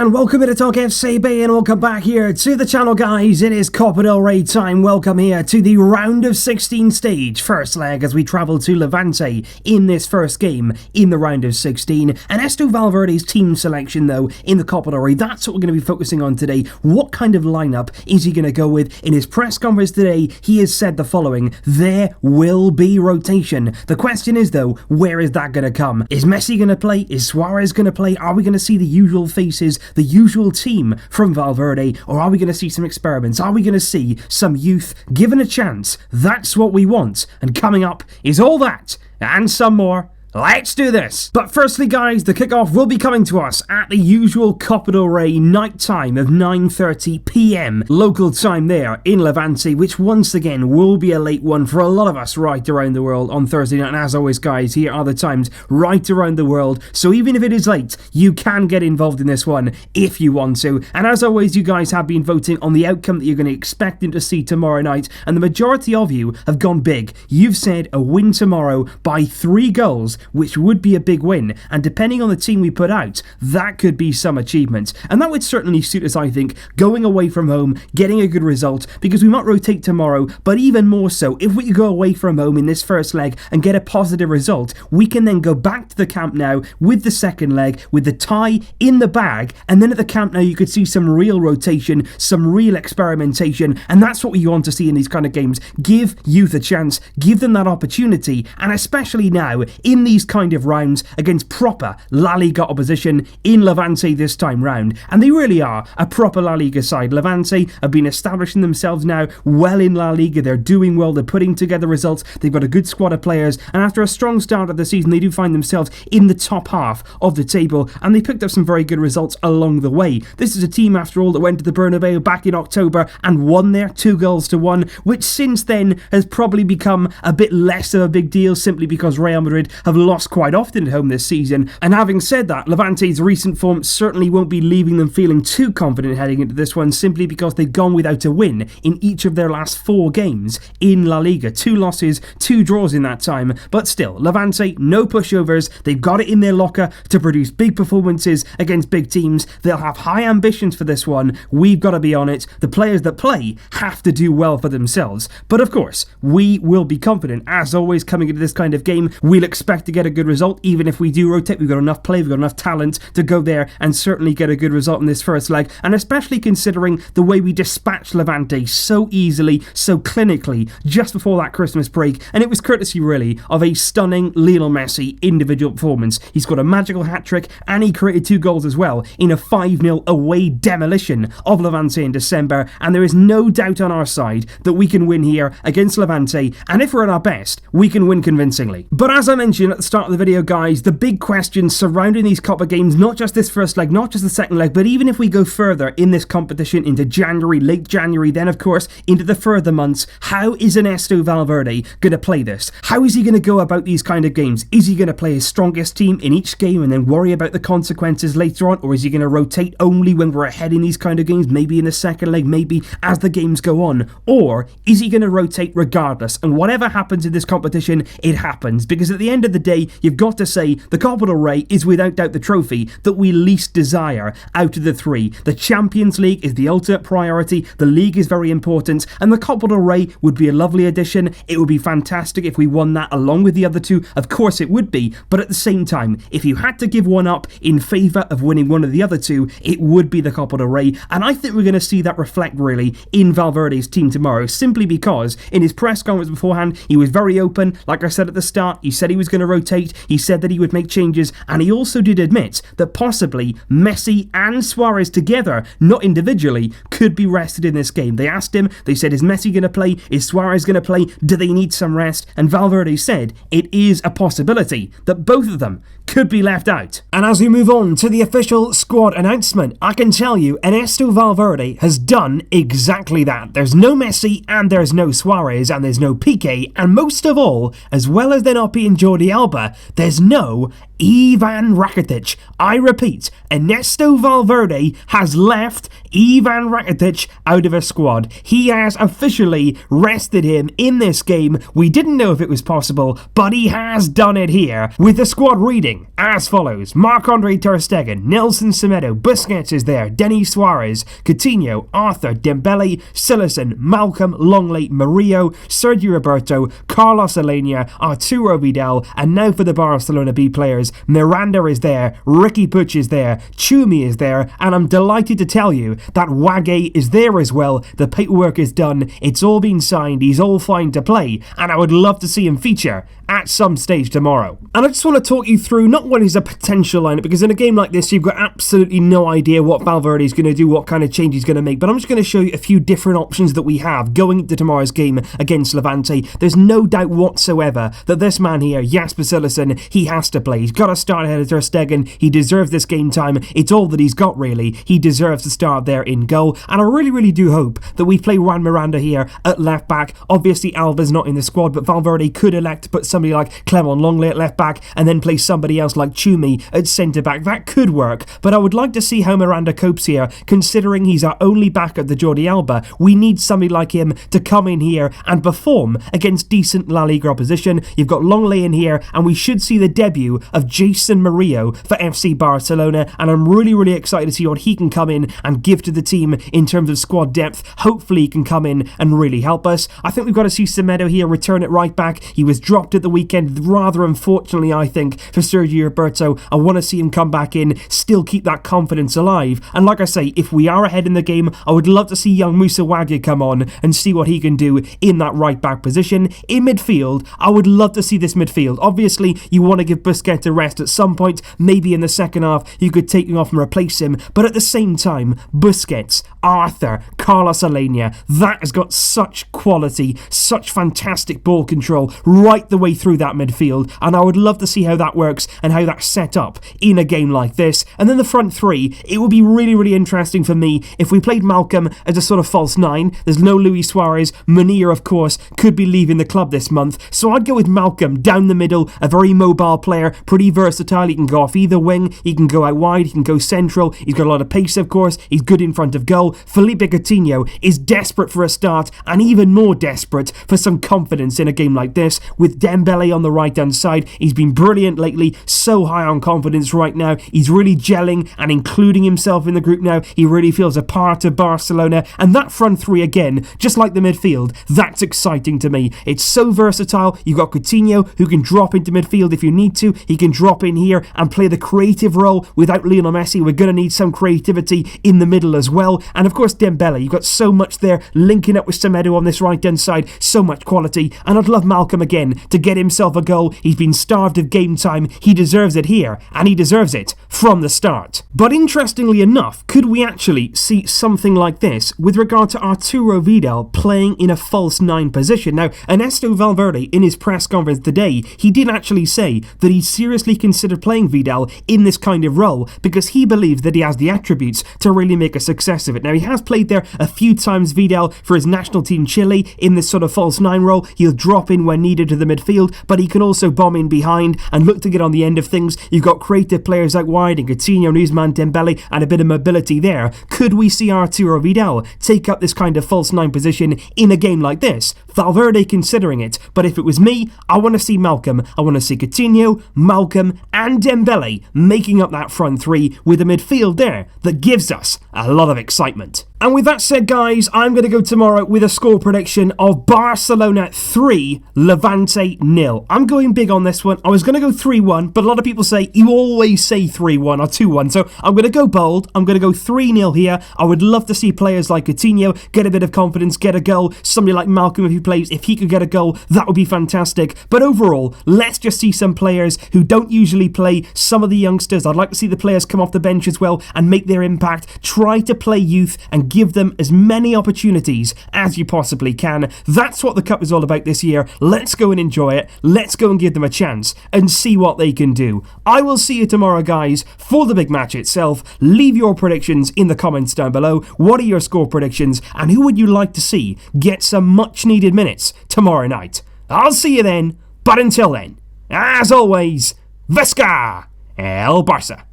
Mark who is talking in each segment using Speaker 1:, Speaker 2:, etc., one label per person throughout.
Speaker 1: and welcome to TalkFCB, and welcome back here to the channel, guys. It is Copa del Rey time. Welcome here to the round of 16 stage, first leg, as we travel to Levante in this first game in the round of 16. And Ernesto Valverde's team selection, though, in the Copa del Rey, that's what we're going to be focusing on today. What kind of lineup is he going to go with? In his press conference today, he has said the following: there will be rotation. The question is, though, where is that going to come? Is Messi going to play? Is Suárez going to play? Are we going to see the usual faces, the usual team from Valverde, or are we going to see some experiments? Are we going to see some youth given a chance? That's what we want, and coming up is all that and some more. Let's do this! But firstly, guys, the kickoff will be coming to us at the usual Copa del Rey night time of 9:30 PM local time there in Levante, which once again will be a late one for a lot of us right around the world on Thursday night. And as always, guys, here are the times right around the world, so even if it is late, you can get involved in this one if you want to. And as always, you guys have been voting on the outcome that you're going to expect to see tomorrow night, and the majority of you have gone big. You've said a win tomorrow by 3 goals, which would be a big win, and depending on the team we put out, that could be some achievement. And that would certainly suit us, I think, going away from home, getting a good result, because we might rotate tomorrow, but even more so, if we go away from home in this first leg and get a positive result, we can then go back to the Camp Nou with the second leg, with the tie in the bag, and then at the Camp Nou you could see some real rotation, some real experimentation, and that's what we want to see in these kind of games. Give youth a chance, give them that opportunity, and especially now, in these kind of rounds against proper La Liga opposition in Levante this time round. And they really are a proper La Liga side. Levante have been establishing themselves now well in La Liga. They're doing well, they're putting together results, they've got a good squad of players, and after a strong start of the season, they do find themselves in the top half of the table, and they picked up some very good results along the way. This is a team, after all, that went to the Bernabeu back in October and won there 2-1, which since then has probably become a bit less of a big deal, simply because Real Madrid have lost quite often at home this season. And having said that, Levante's recent form certainly won't be leaving them feeling too confident heading into this one, simply because they've gone without a win in each of their last 4 games in La Liga. 2 losses, 2 draws in that time, but still, Levante, no pushovers. They've got it in their locker to produce big performances against big teams. They'll have high ambitions for this one. We've got to be on it. The players that play have to do well for themselves. But of course, we will be confident. As always, coming into this kind of game, we'll expect to get a good result. Even if we do rotate, we've got enough play, we've got enough talent to go there and certainly get a good result in this first leg. And especially considering the way we dispatched Levante so easily, so clinically, just before that Christmas break. And it was courtesy, really, of a stunning Lionel Messi individual performance. He's got a magical hat-trick, and he created 2 goals as well in a 5-0 away demolition of Levante in December. And there is no doubt on our side that we can win here against Levante, and if we're at our best, we can win convincingly. But as I mentioned at the start of the video, guys, the big questions surrounding these Copa games, not just this first leg, not just the second leg, but even if we go further in this competition into January, late January, then of course into the further months, how is Ernesto Valverde going to play this? How is he going to go about these kind of games? Is he going to play his strongest team in each game and then worry about the consequences later on, or is he going to rotate only when we're ahead in these kind of games, maybe in the second leg, maybe as the games go on? Or is he going to rotate regardless, and whatever happens in this competition, it happens? Because at the end of the day, you've got to say the Copa del Rey is without doubt the trophy that we least desire out of the 3. The Champions League is the ultimate priority, the league is very important, and the Copa del Rey would be a lovely addition. It would be fantastic if we won that along with the other 2, of course it would be, but at the same time, if you had to give one up in favour of winning one of the other 2, it would be the Copa del Rey. And I think we're going to see that reflect really in Valverde's team tomorrow, simply because in his press conference beforehand, he was very open. Like I said at the start, he said he was going to rotate, he said that he would make changes, and he also did admit that possibly Messi and Suárez together, not individually, could be rested in this game. They asked him, they said, is Messi going to play? Is Suárez going to play? Do they need some rest? And Valverde said it is a possibility that both of them could be left out. And as we move on to the official squad announcement, I can tell you Ernesto Valverde has done exactly that. There's no Messi, and there's no Suárez, and there's no Piqué, and most of all, as well as there not being Jordi Alba, there's no Ivan Rakitić. I repeat, Ernesto Valverde has left Ivan Rakitić out of his squad. He has officially rested him in this game. We didn't know if it was possible, but he has done it here, with the squad reading as follows: Marc-Andre ter Stegen, Nelson Semedo, Busquets is there, Denis Suárez, Coutinho, Arthur, Dembele, Sillerson, Malcolm, Longley, Murillo, Sergio Roberto, Carlos Alenia, Arturo Vidal, and now for the Barcelona B players, Miranda is there, Ricky Puig is there, Chumi is there, and I'm delighted to tell you that Wage is there as well. The paperwork is done, it's all been signed, he's all fine to play, and I would love to see him feature at some stage tomorrow. And I just want to talk you through not what is a potential lineup, because in a game like this you've got absolutely no idea what Valverde is going to do, what kind of change he's going to make, but I'm just going to show you a few different options that we have going into tomorrow's game against Levante. There's no doubt whatsoever that this man here, Jasper Sillerson, he has to play. He's got to start ahead of ter Stegen. He deserves this game time. It's all that he's got, really. He deserves to start there in goal, and I really do hope that we play Juan Miranda here at left back. Obviously Alba's not in the squad, but Valverde could elect to put somebody like Clement Longley at left back and then play somebody else like Chumi at centre back. That could work, but I would like to see how Miranda copes here, considering he's our only back at the Jordi Alba. We need somebody like him to come in here and perform against decent La Liga opposition. You've got Longley in here, and we should see the debut of Jason Murillo for FC Barcelona, and I'm really excited to see what he can come in and give to the team in terms of squad depth. Hopefully he can come in and really help us. I think we've got to see Semedo here return at right back. He was dropped at the weekend, rather unfortunately I think, for Sergio Roberto. I want to see him come back in, still keep that confidence alive, and like I say, if we are ahead in the game, I would love to see young Moussa Wagye come on and see what he can do in that right back position. In midfield, I would love to see this midfield. Obviously you want to give Busquets a rest at some point, maybe in the second half you could take him off and replace him, but at the same time, Busquets, Arthur, Carlos Alenia, that has got such quality, such fantastic ball control right the way through that midfield, and I would love to see how that works and how that's set up in a game like this. And then the front three, it would be really interesting for me if we played Malcolm as a sort of false nine. There's no Luis Suarez. Munir, of course, could be leaving the club this month, so I'd go with Malcolm down the middle, a very mobile player, pretty versatile. He can go off either wing, he can go out wide, he can go central, he's got a lot of pace, of course, he's good in front of goal. Felipe Coutinho is desperate for a start, and even more desperate for some confidence in a game like this, with Dembele on the right hand side. He's been brilliant lately, so high on confidence right now. He's really gelling and including himself in the group now. He really feels a part of Barcelona, and that front three again, just like the midfield, that's exciting to me. It's so versatile. You've got Coutinho who can drop into midfield if you need to. He can drop in here and play the creative role. Without Lionel Messi, we're going to need some creativity in the middle as well. And of course Dembele, you've got so much there, linking up with Semedo on this right hand side, so much quality. And I'd love Malcolm again to get himself a goal. He's been starved of game time. He deserves it here, and he deserves it from the start. But interestingly enough, could we actually see something like this with regard to Arturo Vidal playing in a false nine position? Now, Ernesto Valverde, in his press conference today, he did actually say that he seriously considered playing Vidal in this kind of role because he believes that he has the attributes to really make a success of it. Now, he has played there a few times, Vidal, for his national team Chile in this sort of false nine role. He'll drop in when needed to the midfield, but he can also bomb in behind and look to get on the end of things. You've got creative players out wide in Coutinho, Nuzman, Dembele, and a bit of mobility there. Could we see Arturo Vidal take up this kind of false nine position in a game like this? Valverde considering it, but if it was me, I want to see Malcolm. I want to see Coutinho, Malcolm, and Dembele making up that front three with a midfield there that gives us a lot of excitement. And with that said, guys, I'm going to go tomorrow with a score prediction of Barcelona 3, Levante 0. I'm going big on this one. I was going to go 3-1, but a lot of people say you always say 3-1 or 2-1. So I'm going to go bold. I'm going to go 3-0 here. I would love to see players like Coutinho get a bit of confidence, get a goal. Somebody like Malcolm, if he could get a goal, that would be fantastic. But overall, let's just see some players who don't usually play. Some of the youngsters, I'd like to see the players come off the bench as well and make their impact. Try to play youth and give them as many opportunities as you possibly can. That's what the Cup is all about this year. Let's go and enjoy it. Let's go and give them a chance and see what they can do. I will see you tomorrow, guys, for the big match itself. Leave your predictions in the comments down below. What are your score predictions, and who would you like to see get some much needed minutes tomorrow night? I'll see you then, but until then, as always, Vesca! El Barça.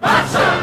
Speaker 2: Barça!